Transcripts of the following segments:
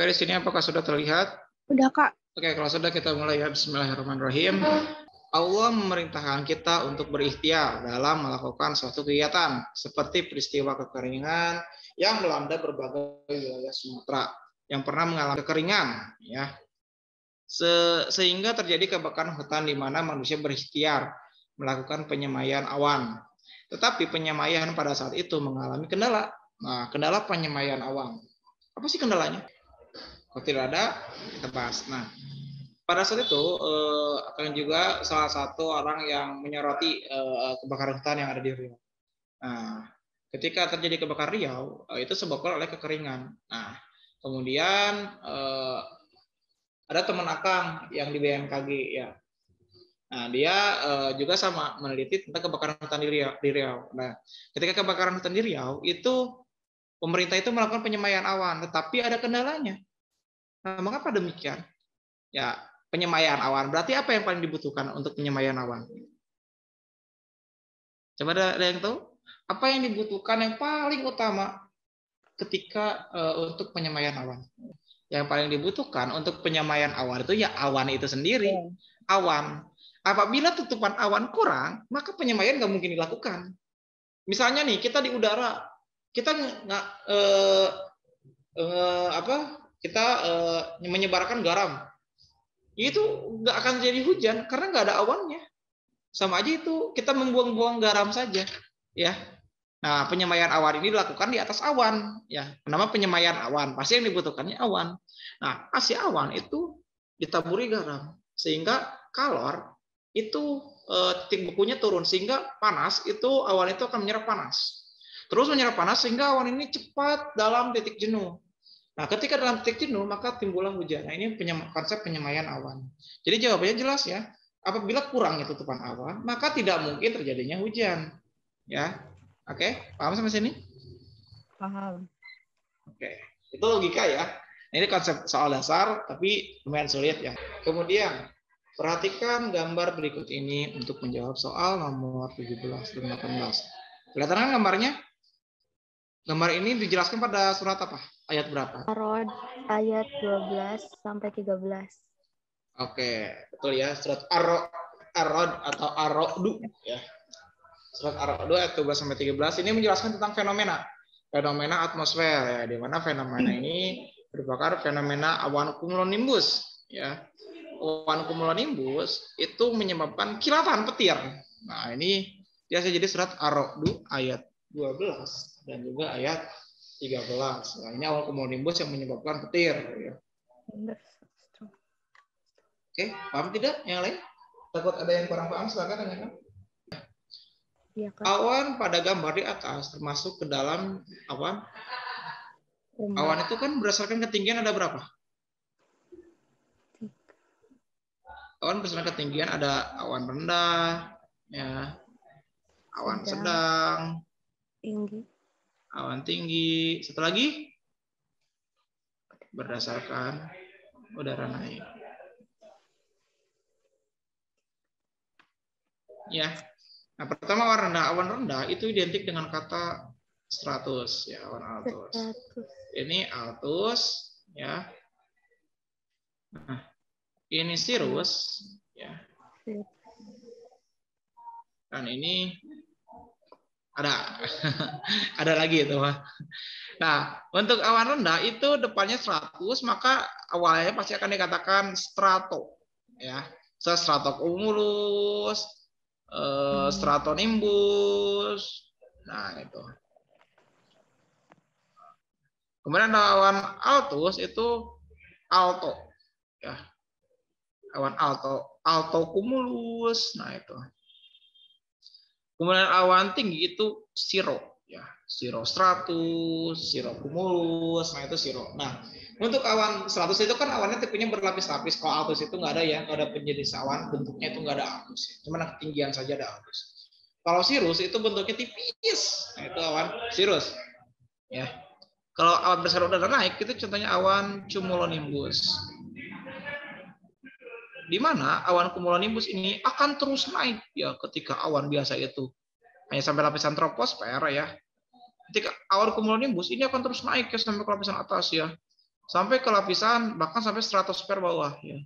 Oke, di sini apakah sudah terlihat? Udah, Kak. Oke, kalau sudah kita mulai ya. Bismillahirrahmanirrahim. Allah memerintahkan kita untuk berikhtiar dalam melakukan suatu kegiatan seperti peristiwa kekeringan yang melanda berbagai wilayah Sumatera yang pernah mengalami kekeringan, ya. Sehingga terjadi kebakaran hutan di mana manusia berikhtiar melakukan penyemaian awan. Tetapi penyemaian pada saat itu mengalami kendala. Nah, kendala penyemaian awan. Apa sih kendalanya? Kalau tidak ada, kita bahas. Nah, pada saat itu akan juga salah satu orang yang menyoroti kebakaran hutan yang ada di Riau. Nah, ketika terjadi kebakaran Riau, itu disebabkan oleh kekeringan. Nah, kemudian ada teman Akang yang di BMKG ya. Nah, dia juga sama meneliti tentang kebakaran hutan di Riau. Nah, ketika kebakaran hutan di Riau itu pemerintah itu melakukan penyemaian awan, tetapi ada kendalanya. Nah, mengapa demikian? Ya, penyemaian awan. Berarti apa yang paling dibutuhkan untuk penyemaian awan? Coba ada yang tahu? Apa yang dibutuhkan yang paling utama ketika untuk penyemaian awan? Yang paling dibutuhkan untuk penyemaian awan itu ya awan itu sendiri. Awan. Apabila tutupan awan kurang, maka penyemaian nggak mungkin dilakukan. Misalnya nih, kita di udara, kita nggak kita menyebarkan garam, itu nggak akan jadi hujan karena nggak ada awannya. Sama aja itu kita membuang-buang garam saja, ya. Nah, penyemaian awan ini dilakukan di atas awan, ya. Nama penyemaian awan, pasti yang dibutuhkannya awan. Nah, si awan itu ditaburi garam sehingga kalor itu titik bekunya turun sehingga panas itu awan itu akan menyerap panas. Terus menyerap panas sehingga awan ini cepat dalam titik jenuh. Nah, ketika dalam titik jenuh, maka timbullah hujan. Nah, ini konsep penyemaian awan. Jadi jawabannya jelas ya. Apabila kurangnya tutupan awan, maka tidak mungkin terjadinya hujan. Ya, oke, paham sampai sini? Paham. Oke, itu logika ya. Ini konsep soal dasar, tapi lumayan sulit ya. Kemudian, perhatikan gambar berikut ini untuk menjawab soal nomor 17 dan 18. Kelihatan kan gambarnya? Gambar ini dijelaskan pada surat apa? Ayat berapa? Ar-Ra'd ayat 12 sampai 13. Oke, betul ya. Surat Ar-Ra'd atau Ar-Ra'du ya. Surat Ar-Ra'd ayat 12 sampai 13 ini menjelaskan tentang fenomena atmosfer ya, di mana fenomena ini merupakan fenomena awan cumulonimbus ya. Awan cumulonimbus itu menyebabkan kilatan petir. Nah, ini biasa jadi surat Ar-Ra'd ayat 12 dan juga ayat 13. Nah, ini awan cumulonimbus yang menyebabkan petir ya. Oke, paham tidak yang lain? Takut ada yang kurang paham, silakan tanyakan. Ya, awan pada gambar di atas termasuk ke dalam awan. Awan itu kan berdasarkan ketinggian ada berapa? Awan berdasarkan ketinggian ada awan rendah, ya, awan sedang, tinggi, awan tinggi. Satu lagi berdasarkan udara naik. Ya. Nah, pertama awan rendah itu identik dengan kata stratus ya, awan altus. Ini altus ya. Nah, ini cirrus ya. Dan ini ada ada lagi itu. Nah, untuk awan rendah itu depannya stratus, maka awalnya pasti akan dikatakan strato ya. Stratocumulus, stratonimbus. Nah, itu. Kemudian ada awan altus itu alto ya. Awan altocumulus. Nah, itu. Kemudian awan tinggi itu cirro ya. Cirrostratus, cirrocumulus. Nah, itu cirro. Nah, untuk awan stratus itu kan awannya tipenya berlapis-lapis. Kalau altus itu nggak ada ya, nggak ada penjenis awan, bentuknya itu nggak ada altus. Cuma ketinggian saja ada altus. Kalau cirrus itu bentuknya tipis. Nah, itu awan cirrus. Ya. Kalau awan besar udara naik itu contohnya awan cumulonimbus. Di mana awan cumulonimbus ini akan terus naik ya ketika awan biasa itu hanya sampai lapisan troposfer ya. Ketika awan cumulonimbus ini akan terus naik ya sampai ke lapisan atas ya. sampai ke lapisan bahkan sampai stratosfer bawah ya.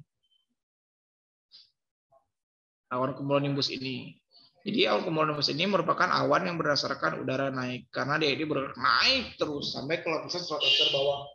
Awan cumulonimbus ini. Jadi awan cumulonimbus ini merupakan awan yang berdasarkan udara naik karena dia ini bergerak naik terus sampai ke lapisan stratosfer bawah.